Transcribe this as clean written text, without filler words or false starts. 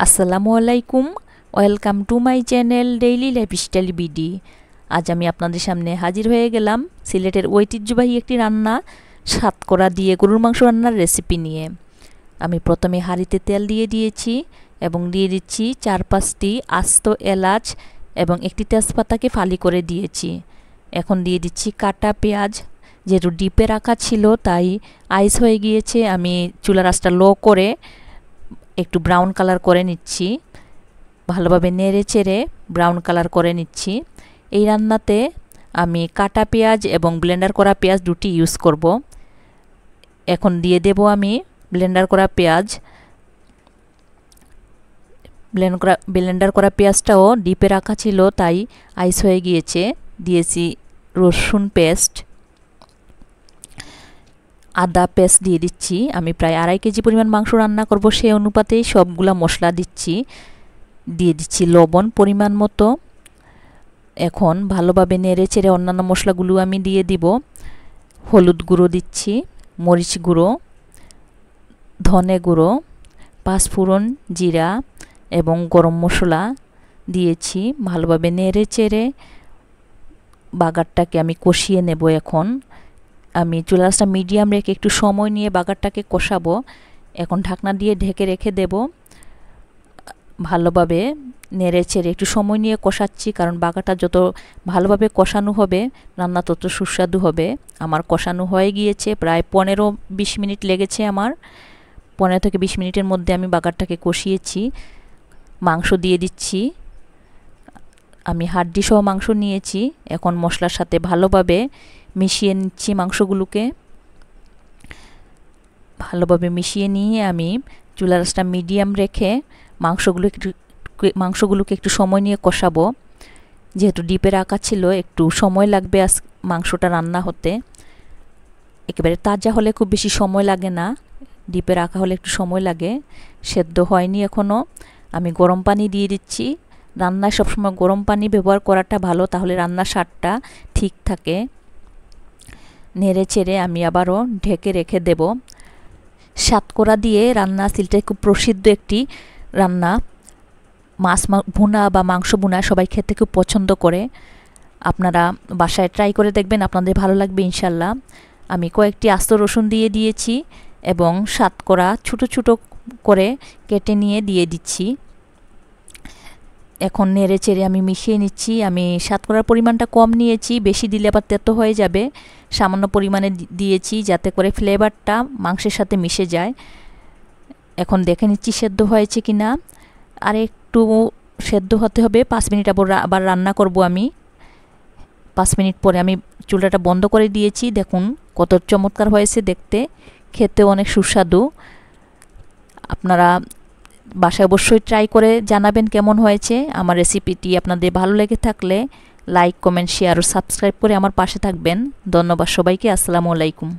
আসসালামু আলাইকুম, welcome to my channel daily lifestyle BD. আজ আমি আপনাদের সামনে হাজির হয়ে গেলাম সিলেটের ঐতিহ্যবাহী একটি রান্না সাতকরা দিয়ে গরুর মাংস রান্নার রেসিপি নিয়ে। আমি প্রথমে হাঁড়িতে তেল দিয়ে দিয়েছি এবং দিয়ে দিচ্ছি 4-5টি আস্ত এলাচ এবং একটি তেজপাতাকে ফালি করে দিয়েছি। এখন দিয়ে দিচ্ছি কাটা পেঁয়াজ। যেহেতু ডিপে রাখা ছিল তাই আইস হয়ে গিয়েছে, আমি চুলার আঁচটা লো করে একটু ব্রাউন কালার করে নিচ্ছি। ভালোভাবে নেড়ে চেড়ে ব্রাউন কালার করে নিচ্ছি। এই রান্নাতে আমি কাটা পেঁয়াজ এবং ব্লেন্ডার করা পেঁয়াজ দুটি ইউজ করব। এখন দিয়ে দেব আমি ব্লেন্ডার করা পেঁয়াজ। ব্লেন্ডার করা পেঁয়াজটাও ডিপে রাখা ছিল তাই আইস হয়ে গিয়েছে। দিয়েছি রসুন পেস্ট, আদা পেস্ট দিয়ে দিচ্ছি। আমি প্রায় 2.5 কেজি পরিমাণ মাংস রান্না করব, সেই অনুপাতেই সবগুলা মশলা দিচ্ছি। দিয়ে দিচ্ছি লবণ পরিমাণ মতো। এখন ভালোভাবে নেড়ে চেড়ে অন্যান্য মশলাগুলো আমি দিয়ে দিব। হলুদ গুঁড়ো দিচ্ছি, মরিচ গুঁড়ো, ধনে গুঁড়ো, পাঁচফোড়ন, জিরা এবং গরম মশলা দিয়েছি। ভালোভাবে নেড়ে চেড়ে বাগারটাকে আমি কষিয়ে নেব। এখন আমি চুলার আঁচটা মিডিয়াম রেখে একটু সময় নিয়ে বাগারটাকে কষাবো। এখন ঢাকনা দিয়ে ঢেকে রেখে দেব। ভালোভাবে নেড়ে চেড়ে একটু সময় নিয়ে কষাচ্ছি, কারণ বাগারটা যত ভালোভাবে কষানো হবে রান্না তত সুস্বাদু হবে। আমার কষানো হয়ে গিয়েছে, প্রায় 15-20 মিনিট লেগেছে আমার। 15 থেকে 20 মিনিটের মধ্যে আমি বাগারটাকে কষিয়েছি। মাংস দিয়ে দিচ্ছি। আমি হাড্ডি সহ মাংস নিয়েছি। এখন মশলার সাথে ভালোভাবে মিশিয়ে নিচ্ছি মাংসগুলোকে। ভালোভাবে মিশিয়ে নিয়ে আমি চুলার আঁচটা মিডিয়াম রেখে মাংসগুলোকে একটু সময় নিয়ে কষাবো। যেহেতু ডিপে রাখা ছিল একটু সময় লাগবে মাংসটা রান্না হতে। একেবারে তাজা হলে খুব বেশি সময় লাগে না, ডিপে রাখা হলে একটু সময় লাগে। সেদ্ধ হয়নি এখনও। আমি গরম পানি দিয়ে দিচ্ছি। রান্নায় সবসময় গরম পানি ব্যবহার করাটা ভালো, তাহলে রান্নার স্বাদটা ঠিক থাকে। নেড়ে চেড়ে আমি আবারও ঢেকে রেখে দেব। সাতকরা দিয়ে রান্না সিলেটে খুব প্রসিদ্ধ একটি রান্না। মাছ ভুনা বা মাংস ভুনা সবাই খেতে খুব পছন্দ করে। আপনারা বাসায় ট্রাই করে দেখবেন, আপনাদের ভালো লাগবে ইনশাল্লাহ। আমি কয়েকটি আস্ত রসুন দিয়ে দিয়েছি এবং সাতকরা ছোটো ছোটো করে কেটে নিয়ে দিয়ে দিচ্ছি। এখন নেড়ে চেড়ে আমি মিশিয়ে নিচ্ছি। আমি সাতকরার পরিমাণটা কম নিয়েছি, বেশি দিলে আবার তেতো হয়ে যাবে। সামান্য পরিমাণে দিয়েছি যাতে করে ফ্লেভারটা মাংসের সাথে মিশে যায়। এখন দেখে নিচ্ছি সেদ্ধ হয়েছে কি না। আর একটু সেদ্ধ হতে হবে। 5 মিনিট আবার রান্না করব আমি। 5 মিনিট পরে আমি চুলাটা বন্ধ করে দিয়েছি। দেখুন কত চমৎকার হয়েছে দেখতে, খেতেও অনেক সুস্বাদু। আপনারা বাসায় অবশ্যই ট্রাই করে জানাবেন কেমন হয়েছে। আমার রেসিপিটি আপনাদের ভালো লেগে থাকলে লাইক, কমেন্ট, শেয়ার ও সাবস্ক্রাইব করে আমার পাশে থাকবেন। ধন্যবাদ সবাইকে। আসসালামু আলাইকুম।